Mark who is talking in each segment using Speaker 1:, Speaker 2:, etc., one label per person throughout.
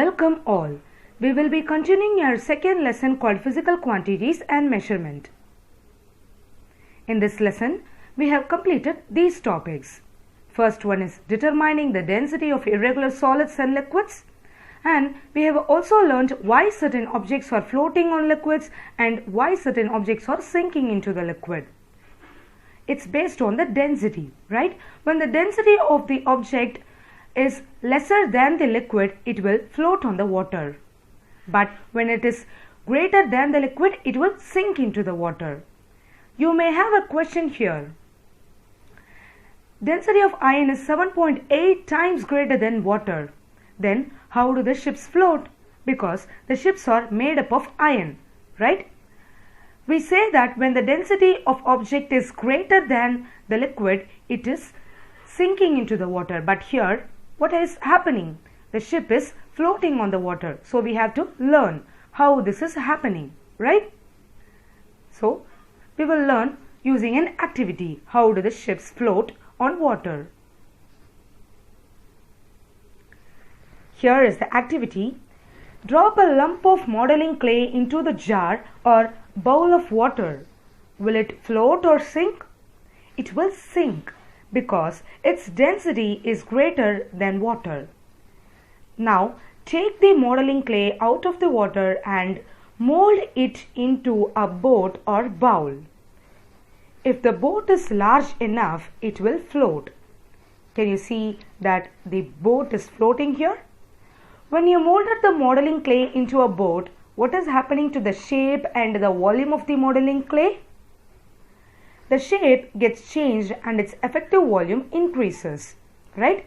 Speaker 1: Welcome all. We will be continuing our second lesson called Physical Quantities and Measurement. In this lesson, we have completed these topics. First one is determining the density of irregular solids and liquids. And we have also learned why certain objects are floating on liquids and why certain objects are sinking into the liquid. It's based on the density, right? When the density of the object is lesser than the liquid, it will float on the water. But when it is greater than the liquid, it will sink into the water. You may have a question here. Density of iron is 7.8 times greater than water. Then how do the ships float? Because the ships are made up of iron, right? We say that when the density of object is greater than the liquid, it is sinking into the water. But here, what is happening? The ship is floating on the water. So we have to learn how this is happening, right? So we will learn using an activity. How do the ships float on water? Here is the activity. Drop a lump of modeling clay into the jar or bowl of water. Will it float or sink? It will sink because its density is greater than water. Now take the modeling clay out of the water and mold it into a boat or bowl. If the boat is large enough, it will float. Can you see that the boat is floating here? When you molded the modeling clay into a boat, what is happening to the shape and the volume of the modeling clay? The shape gets changed and its effective volume increases, right?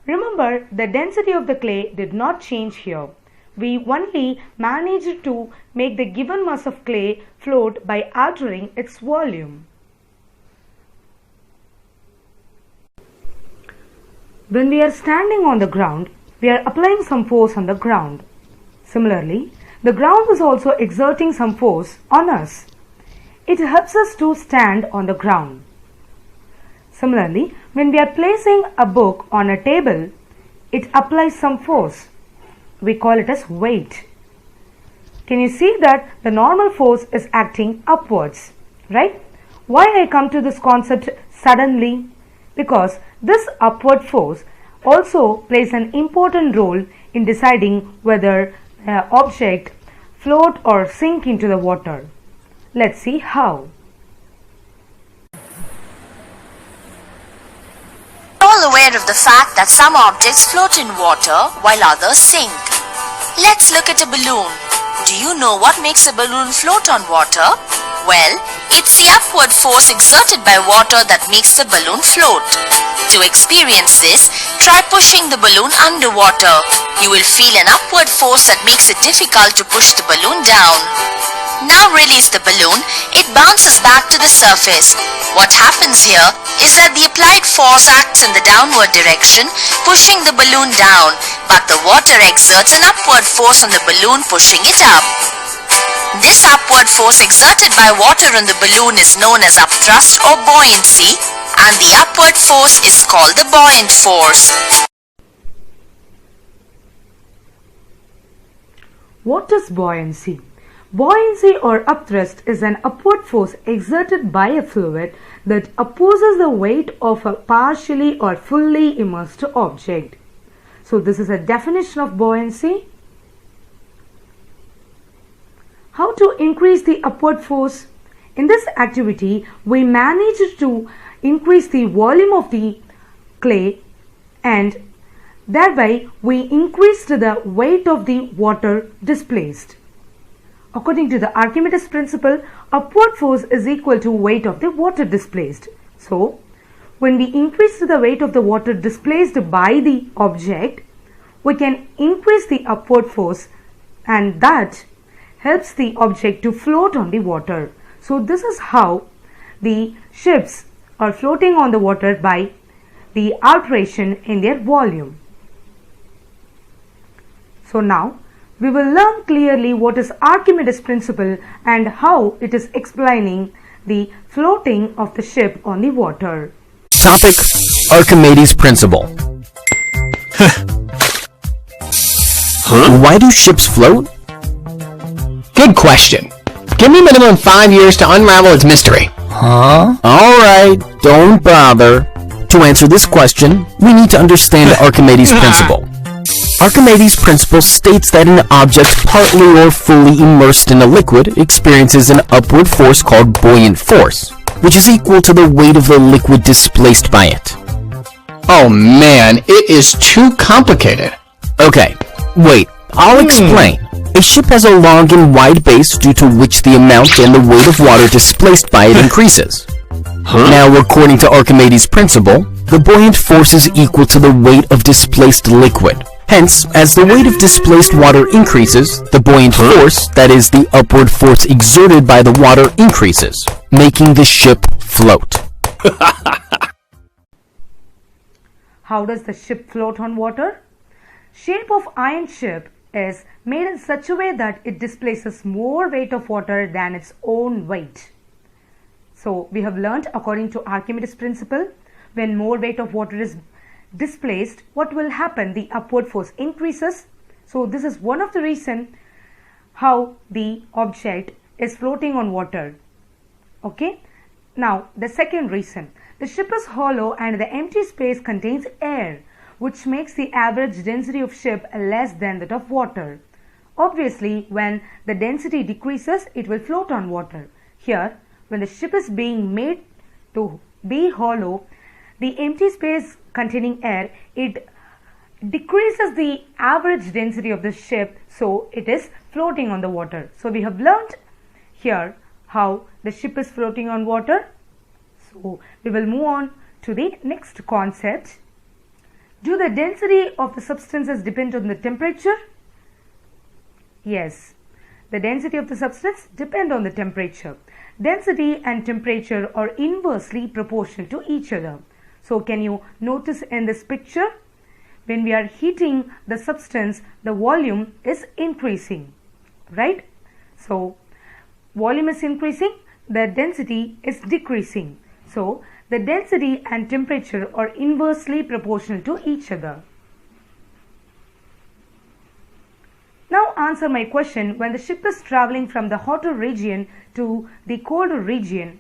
Speaker 1: Remember, the density of the clay did not change here. We only managed to make the given mass of clay float by altering its volume. When we are standing on the ground, we are applying some force on the ground. Similarly, the ground is also exerting some force on us. It helps us to stand on the ground. Similarly, when we are placing a book on a table, it applies some force. We call it as weight. Can you see that the normal force is acting upwards, right? Why I come to this concept suddenly? Because this upward force also plays an important role in deciding whether the object float or sink into the water. Let's see how.
Speaker 2: All aware of the fact that some objects float in water while others sink. Let's look at a balloon. Do you know what makes a balloon float on water? Well, it's the upward force exerted by water that makes the balloon float. To experience this, try pushing the balloon underwater. You will feel an upward force that makes it difficult to push the balloon down. Now release the balloon, it bounces back to the surface. What happens here is that the applied force acts in the downward direction, pushing the balloon down, but the water exerts an upward force on the balloon, pushing it up. This upward force exerted by water on the balloon is known as upthrust or buoyancy, and the upward force is called the buoyant force.
Speaker 1: What is buoyancy? Buoyancy or upthrust is an upward force exerted by a fluid that opposes the weight of a partially or fully immersed object. So this is a definition of buoyancy. How to increase the upward force? In this activity, we managed to increase the volume of the clay and thereby we increased the weight of the water displaced. According to the Archimedes principle, upward force is equal to weight of the water displaced. So, when we increase the weight of the water displaced by the object, we can increase the upward force and that helps the object to float on the water. So, this is how the ships are floating on the water by the alteration in their volume. So, now we will learn clearly what is Archimedes principle and how it is explaining the floating of the ship on the water.
Speaker 3: Topic: Archimedes principle. Why do ships float?
Speaker 4: Good question. Give me minimum 5 years to unravel its mystery.
Speaker 3: Alright, don't bother. To answer this question, we need to understand Archimedes' principle. Archimedes' principle states that an object partly or fully immersed in a liquid experiences an upward force called buoyant force, which is equal to the weight of the liquid displaced by it.
Speaker 4: Oh man, it is too complicated.
Speaker 3: Okay, wait, I'll explain. A ship has a long and wide base due to which the amount and the weight of water displaced by it increases. Now, according to Archimedes' principle, the buoyant force is equal to the weight of displaced liquid. Hence, as the weight of displaced water increases, the buoyant force, that is, the upward force exerted by the water, increases, making the ship float.
Speaker 1: How does the ship float on water? Shape of iron ship is made in such a way that it displaces more weight of water than its own weight. So we have learnt, according to Archimedes' principle, when more weight of water is displaced, what will happen? The upward force increases. So this is one of the reasons how the object is floating on water. Okay. Now the second reason, the ship is hollow and the empty space contains air, which makes the average density of ship less than that of water. Obviously, when the density decreases, it will float on water. Here, when the ship is being made to be hollow, the empty space containing air, it decreases the average density of the ship, so it is floating on the water. So we have learnt here how the ship is floating on water. So we will move on to the next concept. Do the density of the substances depend on the temperature? Yes, the density of the substance depend on the temperature. Density and temperature are inversely proportional to each other. So can you notice in this picture, when we are heating the substance, the volume is increasing, right? So volume is increasing, the density is decreasing. So the density and temperature are inversely proportional to each other. Now answer my question. When the ship is traveling from the hotter region to the colder region,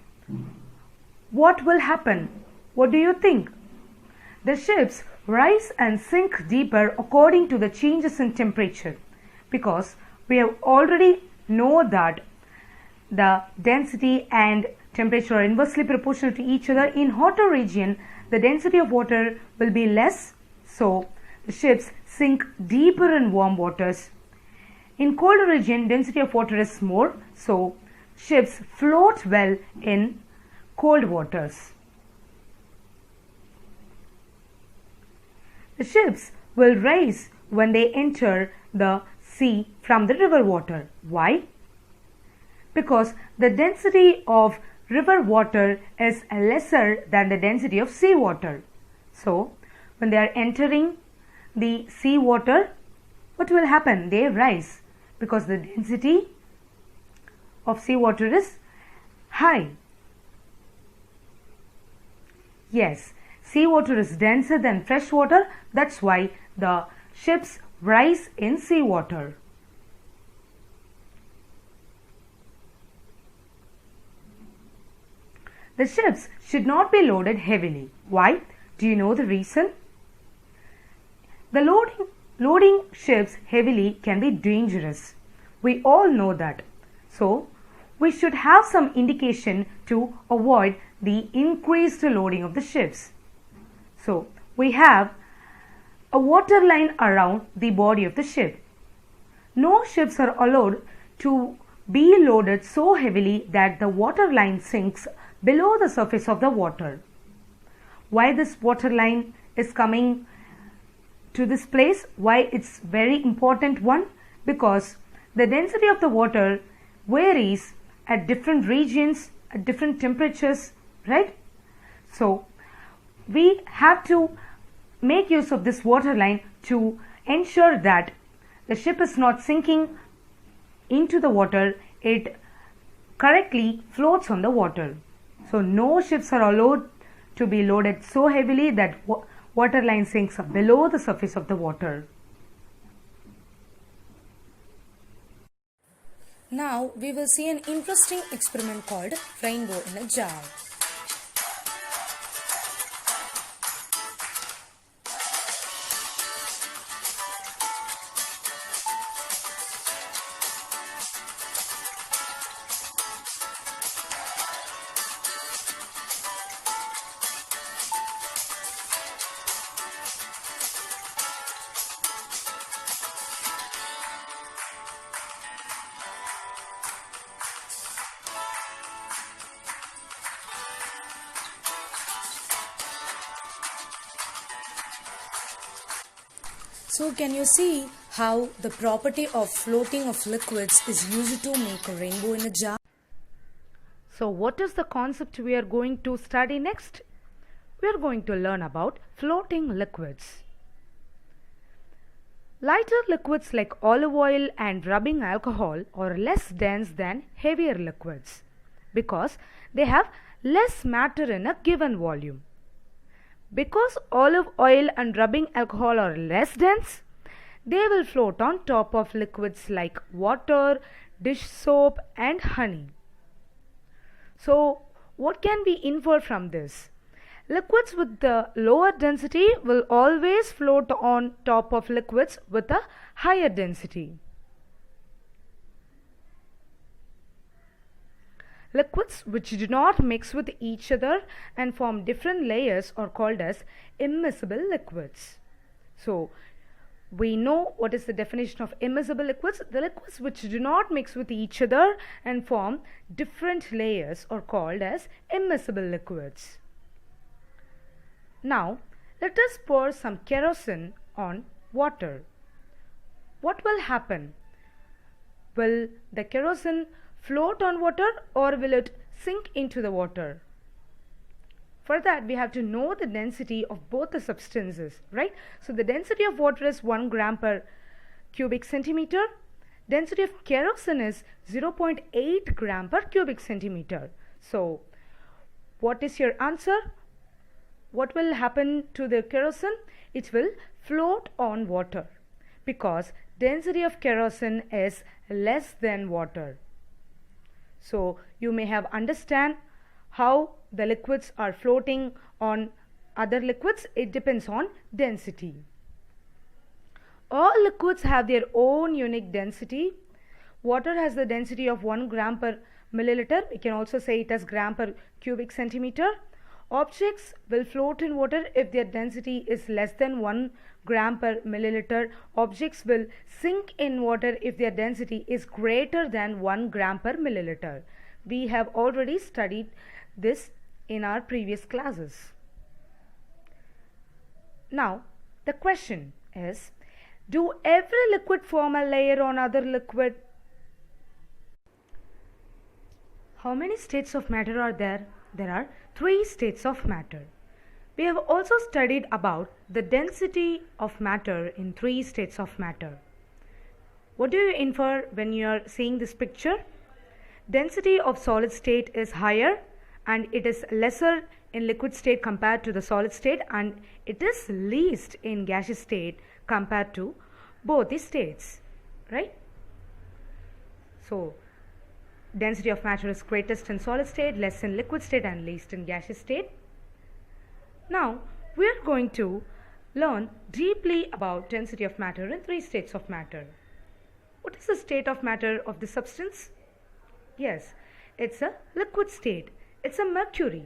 Speaker 1: what will happen? What do you think? The ships rise and sink deeper according to the changes in temperature, because we have already know that the density and temperature are inversely proportional to each other. In hotter region, the density of water will be less, so the ships sink deeper in warm waters. In colder region, density of water is more, so ships float well in cold waters. The ships will rise when they enter the sea from the river water. Why? Because the density of river water is lesser than the density of sea water. So, when they are entering the sea water, what will happen? They rise because the density of sea water is high. Yes, sea water is denser than fresh water. That's why the ships rise in sea water. The ships should not be loaded heavily. Why? Do you know the reason? The loading ships heavily can be dangerous. We all know that. So, we should have some indication to avoid the increased loading of the ships. So, we have a water line around the body of the ship. No ships are allowed to be loaded so heavily that the water line sinks below the surface of the water. Why this water line is coming to this place? Why it's very important one? Because the density of the water varies at different regions, at different temperatures, right? So we have to make use of this water line to ensure that the ship is not sinking into the water, it correctly floats on the water. So no ships are allowed to be loaded so heavily that water line sinks below the surface of the water. Now we will see an interesting experiment called rainbow in a jar. So can you see how the property of floating of liquids is used to make a rainbow in a jar? So what is the concept we are going to study next? We are going to learn about floating liquids. Lighter liquids like olive oil and rubbing alcohol are less dense than heavier liquids because they have less matter in a given volume. Because olive oil and rubbing alcohol are less dense, they will float on top of liquids like water, dish soap and honey. So, what can we infer from this? Liquids with the lower density will always float on top of liquids with a higher density. Liquids which do not mix with each other and form different layers are called as immiscible liquids. So, we know what is the definition of immiscible liquids. The liquids which do not mix with each other and form different layers are called as immiscible liquids. Now, let us pour some kerosene on water. What will happen? Will the kerosene float on water or will it sink into the water? For that we have to know the density of both the substances, right? So the density of water is 1 gram per cubic centimeter. Density of kerosene is 0.8 gram per cubic centimeter. So what is your answer? What will happen to the kerosene? It will float on water because density of kerosene is less than water. So you may have understand how the liquids are floating on other liquids. It depends on density. All liquids have their own unique density. Water has the density of 1 gram per milliliter. We can also say it as gram per cubic centimeter. Objects will float in water if their density is less than 1 gram per milliliter. Objects will sink in water if their density is greater than 1 gram per milliliter. We have already studied this in our previous classes. Now, the question is, do every liquid form a layer on other liquid? How many states of matter are there? There are 3 states of matter. We have also studied about the density of matter in 3 states of matter. What do you infer when you are seeing this picture? Density of solid state is higher and it is lesser in liquid state compared to the solid state, and it is least in gaseous state compared to both the states, right? So density of matter is greatest in solid state, less in liquid state and least in gaseous state. Now we are going to learn deeply about density of matter in 3 states of matter. What is the state of matter of the substance? Yes, it's a liquid state. It's a mercury.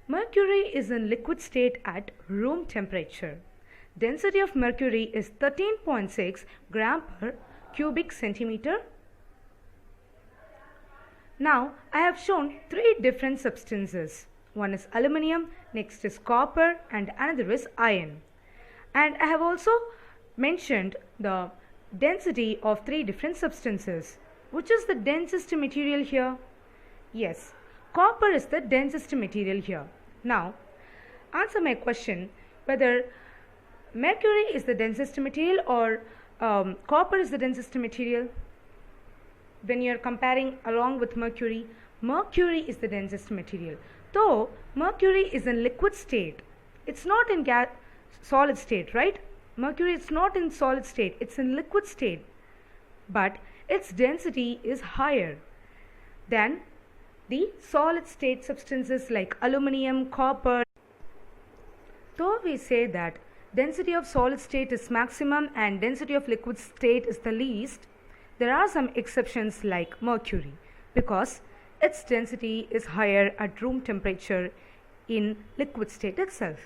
Speaker 1: Mercury is in liquid state at room temperature. Density of mercury is 13.6 gram per cubic centimeter. Now I have shown 3 different substances. One is aluminium, next is copper and another is iron. And I have also mentioned the density of 3 different substances. Which is the densest material here? Yes, copper is the densest material here. Now, answer my question whether mercury is the densest material or copper is the densest material. When you are comparing along with mercury, mercury is the densest material. Though mercury is in liquid state, it's not in solid state, right? Mercury is not in solid state, it's in liquid state. but its density is higher than the solid state substances like aluminum, copper. Though we say that density of solid state is maximum and density of liquid state is the least, there are some exceptions like mercury, because its density is higher at room temperature in liquid state itself.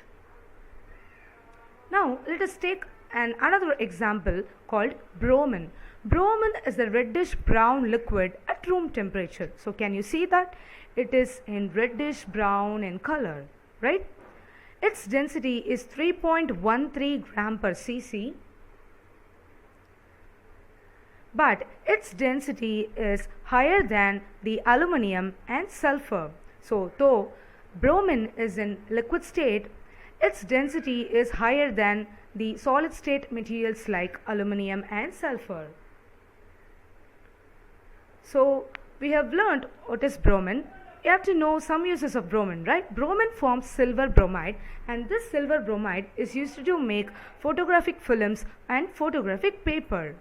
Speaker 1: Now let us take another example called bromine. Bromine is a reddish brown liquid at room temperature. So can you see that? It is in reddish brown in color, right? Its density is 3.13 gram per cc, but its density is higher than the aluminum and sulfur. So though bromine is in liquid state, its density is higher than the solid state materials like aluminum and sulfur. So we have learned what is bromine. You have to know some uses of bromine, right? Bromine forms silver bromide, and this silver bromide is used to make photographic films and photographic paper.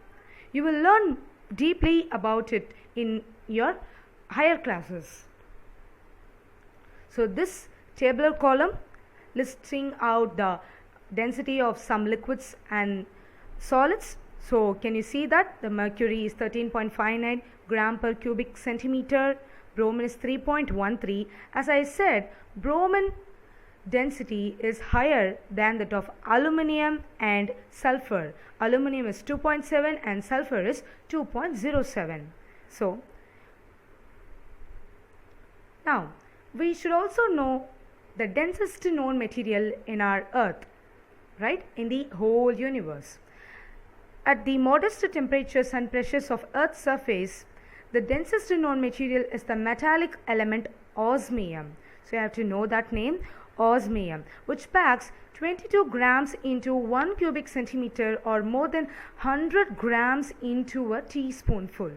Speaker 1: You will learn deeply about it in your higher classes. So this tabular column listing out the density of some liquids and solids. So can you see that the mercury is 13.59 gram per cubic centimeter, bromine is 3.13. As I said, bromine density is higher than that of aluminum and sulfur. Aluminum is 2.7 and sulfur is 2.07. So now we should also know the densest known material in our earth, right, in the whole universe. At the modest temperatures and pressures of earth's surface, the densest known material is the metallic element osmium. So you have to know that name, osmium, which packs 22 grams into 1 cubic centimeter, or more than 100 grams into a teaspoonful.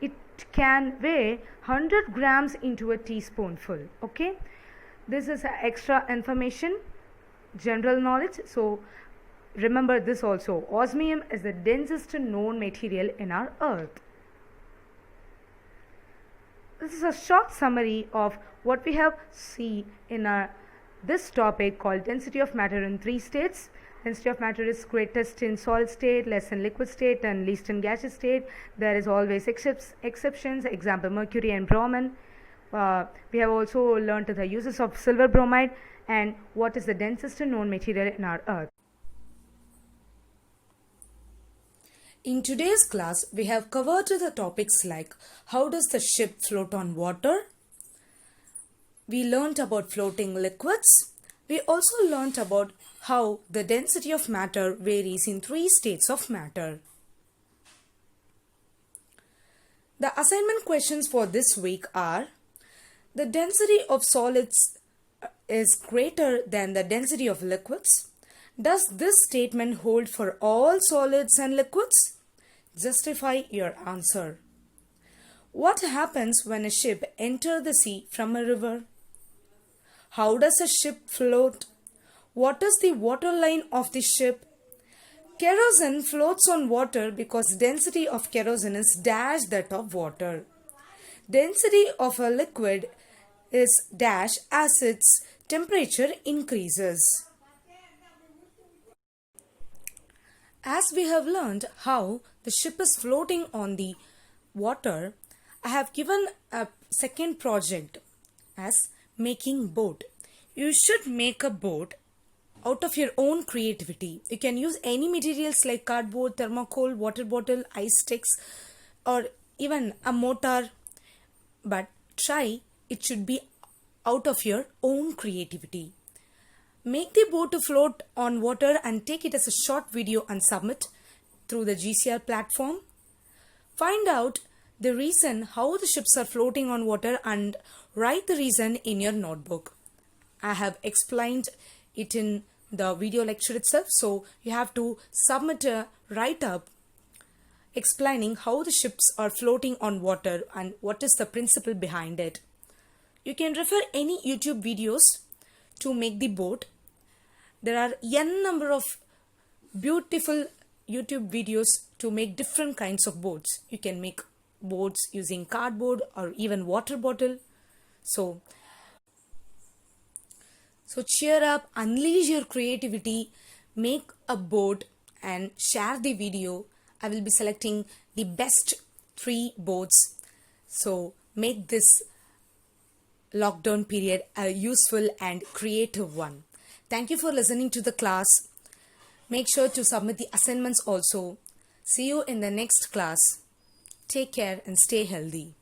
Speaker 1: It can weigh 100 grams into a teaspoonful. Okay, this is extra information, general knowledge. So remember this also. Osmium is the densest known material in our earth. This is a short summary of what we have seen in this topic called density of matter in 3 states. Density of matter is greatest in solid state, less in liquid state, and least in gaseous state. There is always exceptions, example mercury and bromine. We have also learned the uses of silver bromide and what is the densest known material in our earth. In today's class, we have covered the topics like how does the ship float on water? We learnt about floating liquids. We also learnt about how the density of matter varies in 3 states of matter. The assignment questions for this week are: the density of solids is greater than the density of liquids. Does this statement hold for all solids and liquids? Justify your answer. What happens when a ship enters the sea from a river? How does a ship float? What is the water line of the ship? Kerosene floats on water because density of kerosene is dash that of water. Density of a liquid is dash as its temperature increases. As we have learned how the ship is floating on the water, I have given a second project as making boat. You should make a boat out of your own creativity. You can use any materials like cardboard, thermocol, water bottle, ice sticks, or even a motor, but it should be out of your own creativity. Make the boat to float on water and take it as a short video and submit through the GCR platform. Find out the reason how the ships are floating on water and write the reason in your notebook. I have explained it in the video lecture itself, so you have to submit a write-up explaining how the ships are floating on water and what is the principle behind it. You can refer any YouTube videos to make the boat. There are n number of beautiful YouTube videos to make different kinds of boats. You can make boats using cardboard or even water bottle. So cheer up, unleash your creativity, make a boat and share the video. I will be selecting the best 3 boats. So make this lockdown period a useful and creative one. Thank you for listening to the class. Make sure to submit the assignments also. See you in the next class. Take care and stay healthy.